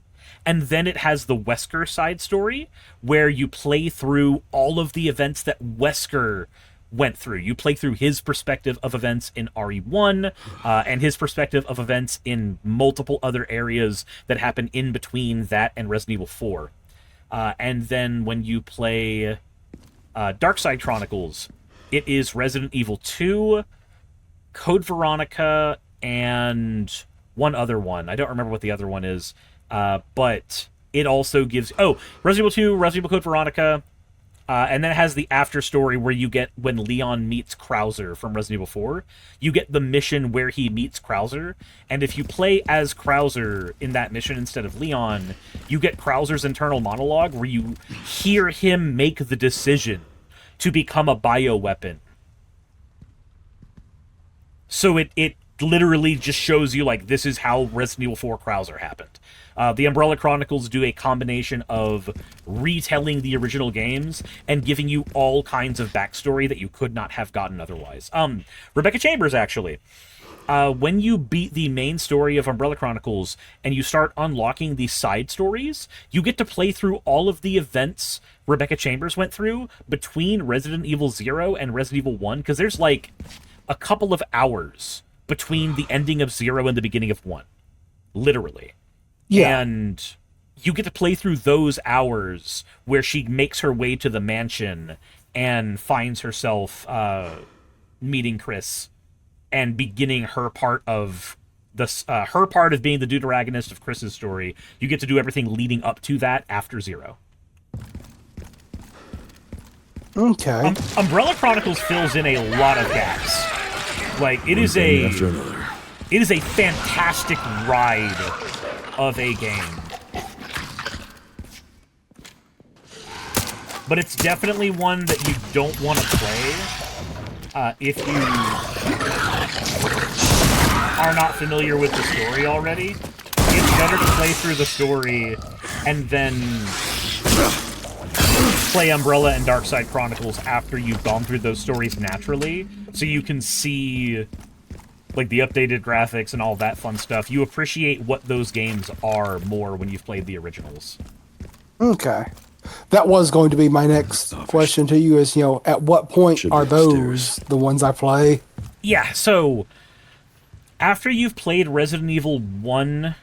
and then it has the Wesker side story, where you play through all of the events that Wesker went through. You play through his perspective of events in RE1, and his perspective of events in multiple other areas that happen in between that and Resident Evil 4. And then when you play Darkside Chronicles, it is Resident Evil 2, Code Veronica, and one other one. I don't remember what the other one is, but it also gives... Oh, Resident Evil 2, Resident Evil Code Veronica, and then it has the after story where you get when Leon meets Krauser from Resident Evil 4. You get the mission where he meets Krauser, and if you play as Krauser in that mission instead of Leon, you get Krauser's internal monologue where you hear him make the decision to become a bioweapon. So it literally just shows you, like, this is how Resident Evil 4 Krauser happened. The Umbrella Chronicles do a combination of retelling the original games and giving you all kinds of backstory that you could not have gotten otherwise. Rebecca Chambers, actually. When you beat the main story of Umbrella Chronicles and you start unlocking the side stories, you get to play through all of the events Rebecca Chambers went through between Resident Evil 0 and Resident Evil 1, because there's, like, a couple of hours between the ending of 0 and the beginning of 1. Literally. Yeah. And you get to play through those hours where she makes her way to the mansion and finds herself meeting Chris and beginning her part of her part of being the deuteragonist of Chris's story. You get to do everything leading up to that after 0. Okay. Umbrella Chronicles fills in a lot of gaps. Like, it is a fantastic ride of a game. But it's definitely one that you don't want to play if you are not familiar with the story already. It's better to play through the story and then play Umbrella and Darkside Chronicles after you've gone through those stories naturally, so you can see, like, the updated graphics and all that fun stuff. You appreciate what those games are more when you've played the originals. Okay. That was going to be my next question to you is, at what point are those the ones I play? Yeah, so after you've played Resident Evil 1,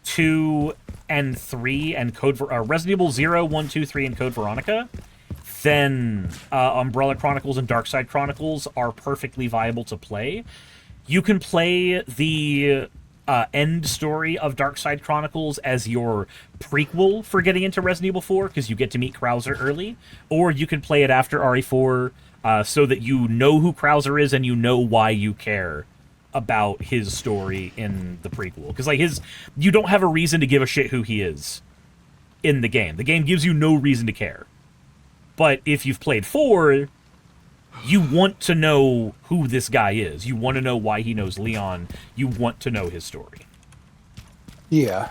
2, and 3, and Resident Evil 0, 1, 2, 3, and Code Veronica, then Umbrella Chronicles and Darkside Chronicles are perfectly viable to play. You can play the end story of Darkside Chronicles as your prequel for getting into Resident Evil 4, because you get to meet Krauser early, or you can play it after RE4 so that you know who Krauser is and you know why you care about his story in the prequel. Because, like, you don't have a reason to give a shit who he is in the game. The game gives you no reason to care. But if you've played 4, you want to know who this guy is. You want to know why he knows Leon. You want to know his story. Yeah.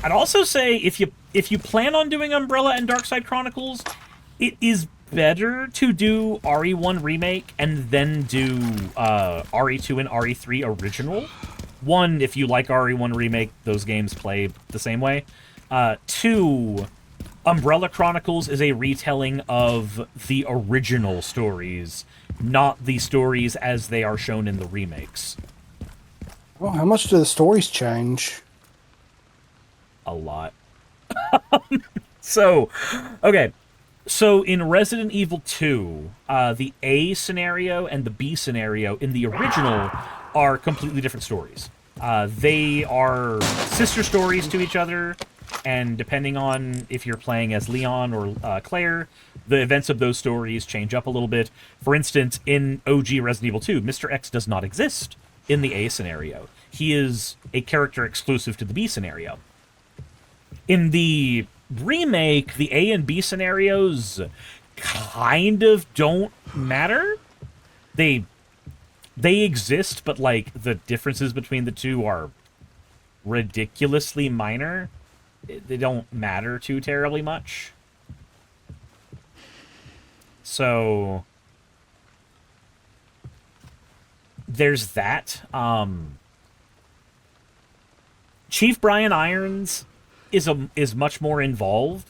I'd also say if you plan on doing Umbrella and Darkside Chronicles, it is better to do RE1 Remake and then do RE2 and RE3 Original. 1, if you like RE1 Remake, those games play the same way. 2, Umbrella Chronicles is a retelling of the original stories, not the stories as they are shown in the remakes. Well, how much do the stories change? A lot. So, okay. So in Resident Evil 2, the A scenario and the B scenario in the original are completely different stories. They are sister stories to each other, and depending on if you're playing as Leon or Claire, the events of those stories change up a little bit. For instance, in OG Resident Evil 2, Mr. X does not exist in the A scenario. He is a character exclusive to the B scenario. In the remake, the A and B scenarios kind of don't matter. They they exist, but like the differences between the two are ridiculously minor. They don't matter too terribly much. So there's that. Chief Brian Irons is much more involved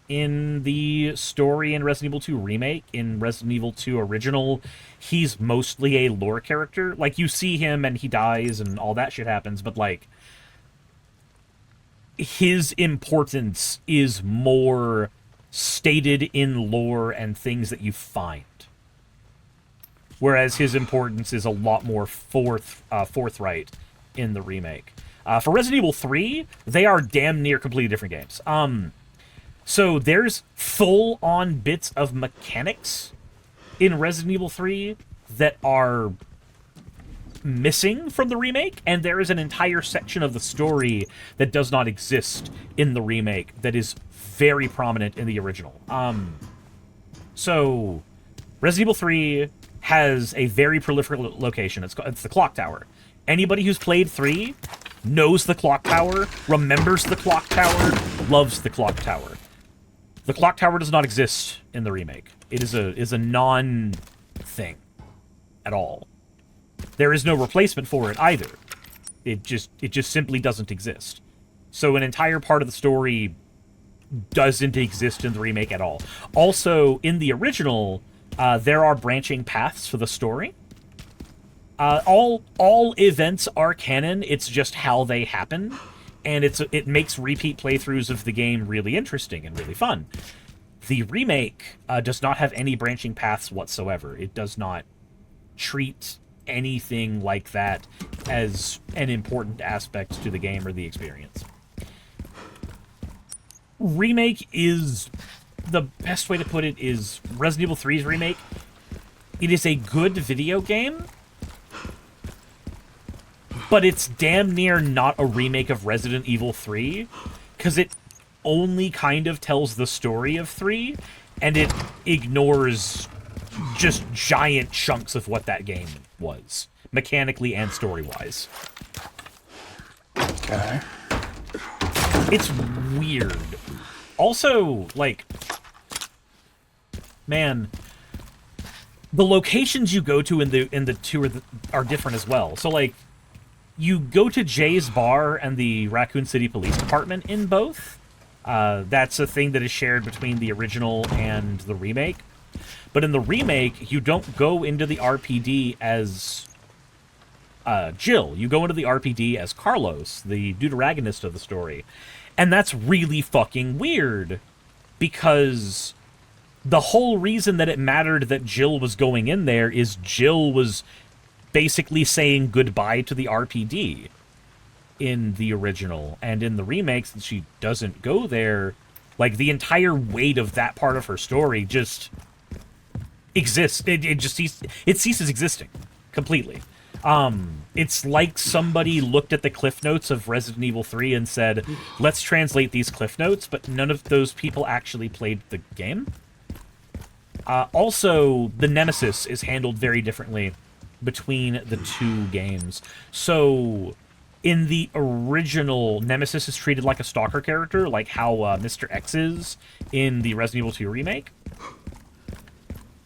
in the story in Resident Evil 2 Remake. In Resident Evil 2 Original, he's mostly a lore character. Like, you see him and he dies and all that shit happens, but like, his importance is more stated in lore and things that you find. Whereas his importance is a lot more forthright in the remake. For Resident Evil 3, they are damn near completely different games. So there's full-on bits of mechanics in Resident Evil 3 that are missing from the remake, and there is an entire section of the story that does not exist in the remake that is very prominent in the original. So Resident Evil 3 has a very prolific location. It's the Clock Tower. Anybody who's played 3 knows the Clock Tower, remembers the Clock Tower, loves the Clock Tower. The Clock Tower does not exist in the remake. It is a non-thing at all. There is no replacement for it either. It just simply doesn't exist. So an entire part of the story doesn't exist in the remake at all. Also, in the original, there are branching paths for the story. All events are canon. It's just how they happen, and it makes repeat playthroughs of the game really interesting and really fun. The remake does not have any branching paths whatsoever. It does not treat anything like that as an important aspect to the game or the experience. Remake is, the best way to put it is, Resident Evil 3's remake. It is a good video game, but it's damn near not a remake of Resident Evil 3, because it only kind of tells the story of 3, and it ignores just giant chunks of what that game was, mechanically and story-wise. Okay. It's weird. Also, like, man, the locations you go to in the two are different as well. So, like, you go to Jay's Bar and the Raccoon City Police Department in both. That's a thing that is shared between the original and the remake. But in the remake, you don't go into the RPD as Jill. You go into the RPD as Carlos, the deuteragonist of the story. And that's really fucking weird, because the whole reason that it mattered that Jill was going in there is Jill was basically saying goodbye to the RPD in the original. And in the remake, since she doesn't go there, like, the entire weight of that part of her story just exists. It ceases existing completely. It's like somebody looked at the cliff notes of Resident Evil 3 and said, let's translate these cliff notes, but none of those people actually played the game. Also, the Nemesis is handled very differently between the two games. So, in the original, Nemesis is treated like a stalker character, like how Mr. X is in the Resident Evil 2 remake.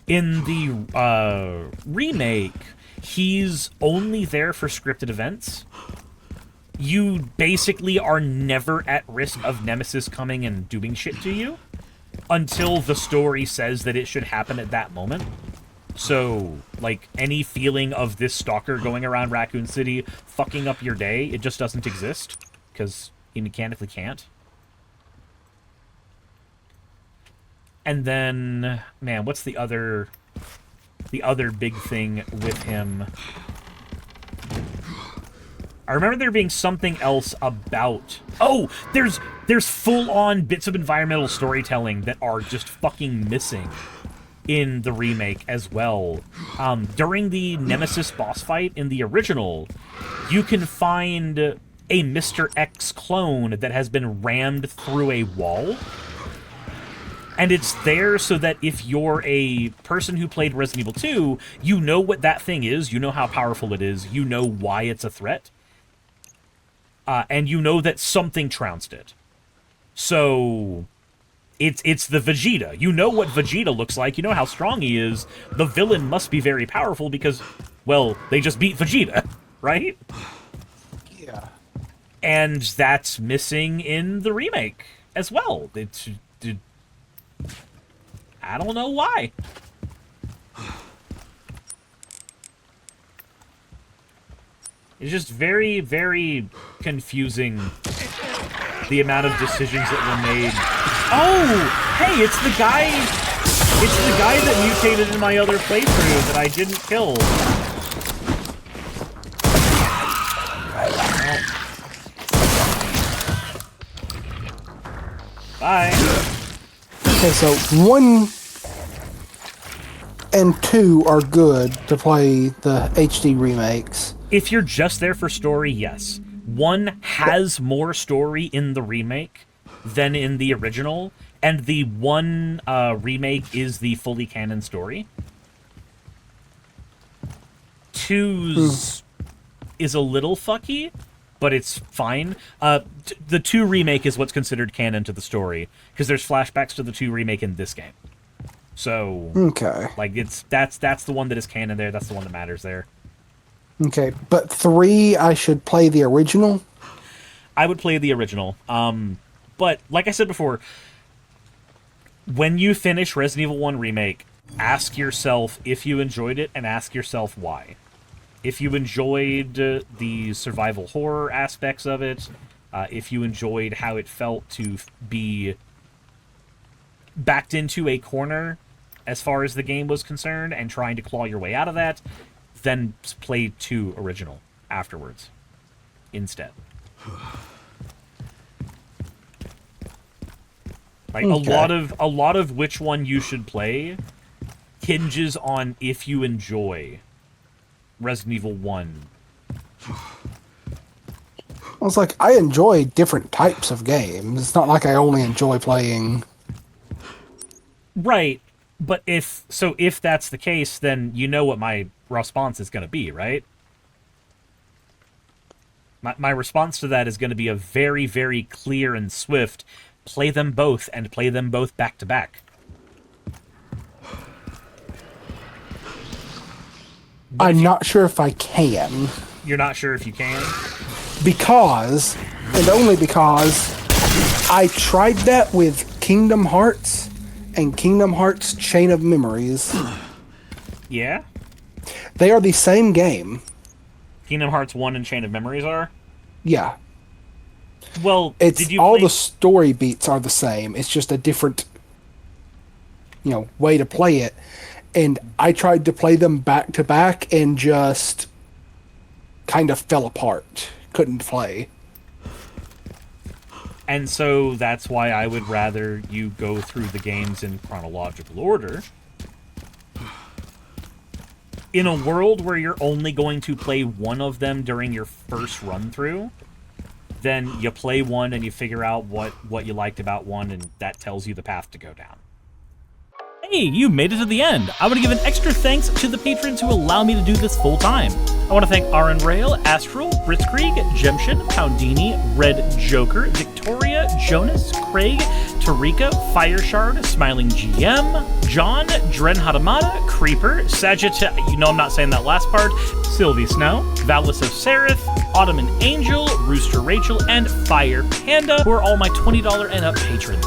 In the remake, he's only there for scripted events. You basically are never at risk of Nemesis coming and doing shit to you until the story says that it should happen at that moment. So, like, any feeling of this stalker going around Raccoon City fucking up your day, it just doesn't exist, because he mechanically can't. And then, man, what's the other big thing with him? I remember there being something else about... Oh, there's full-on bits of environmental storytelling that are just fucking missing in the remake as well. During the Nemesis boss fight in the original, you can find a Mr. X clone that has been rammed through a wall. And it's there so that if you're a person who played Resident Evil 2, you know what that thing is, you know how powerful it is, you know why it's a threat, and you know that something trounced it. So it's the Vegeta. You know what Vegeta looks like, you know how strong he is. The villain must be very powerful because, well, they just beat Vegeta, right? Yeah. And that's missing in the remake as well. I don't know why. It's just very, very confusing, the amount of decisions that were made. Oh! Hey, it's the guy... It's the guy that mutated in my other playthrough that I didn't kill. Bye. Okay, so 1 and 2 are good to play the HD remakes. If you're just there for story, yes. 1 has more story in the remake than in the original, and the 1 remake is the fully canon story. 2's is a little fucky, but it's fine. The 2 remake is what's considered canon to the story, because there's flashbacks to the 2 remake in this game. So, Okay. like, that's the one that is canon there. That's the one that matters there. Okay, but 3, I should play the original? I would play the original. But, like I said before, when you finish Resident Evil 1 Remake, ask yourself if you enjoyed it, and ask yourself why. If you enjoyed the survival horror aspects of it, if you enjoyed how it felt to be backed into a corner as far as the game was concerned and trying to claw your way out of that, then play 2 original afterwards instead. Like, okay. a lot of which one you should play hinges on if you enjoy Resident Evil 1. I was like, I enjoy different types of games. It's not like I only enjoy playing... Right, but if that's the case, then you know what my response is going to be, right? My response to that is going to be a very, very clear and swift, play them both, and play them both back to back. I'm not sure if I can. You're not sure if you can? Because, and only because, I tried that with Kingdom Hearts and Kingdom Hearts Chain of Memories. Yeah? They are the same game. Kingdom Hearts 1 and Chain of Memories are? Yeah. Well, it's did you all play... the story beats are the same. It's just a different, way to play it. And I tried to play them back to back and just kind of fell apart. Couldn't play. And so that's why I would rather you go through the games in chronological order. In a world where you're only going to play one of them during your first run-through, then you play one and you figure out what you liked about one, and that tells you the path to go down. Hey, you made it to the end. I want to give an extra thanks to the patrons who allow me to do this full time. I want to thank Aaron Rail, Astral, Britzkrieg, Jemshin, Poundini, Red Joker, Victoria, Jonas, Craig, Tarika, Fireshard, Smiling GM, John, Dren Hadamada, Creeper, Sagitta, you know I'm not saying that last part, Sylvie Snow, Valis of Seraph, Ottoman Angel, Rooster Rachel, and Fire Panda, who are all my $20 and up patrons.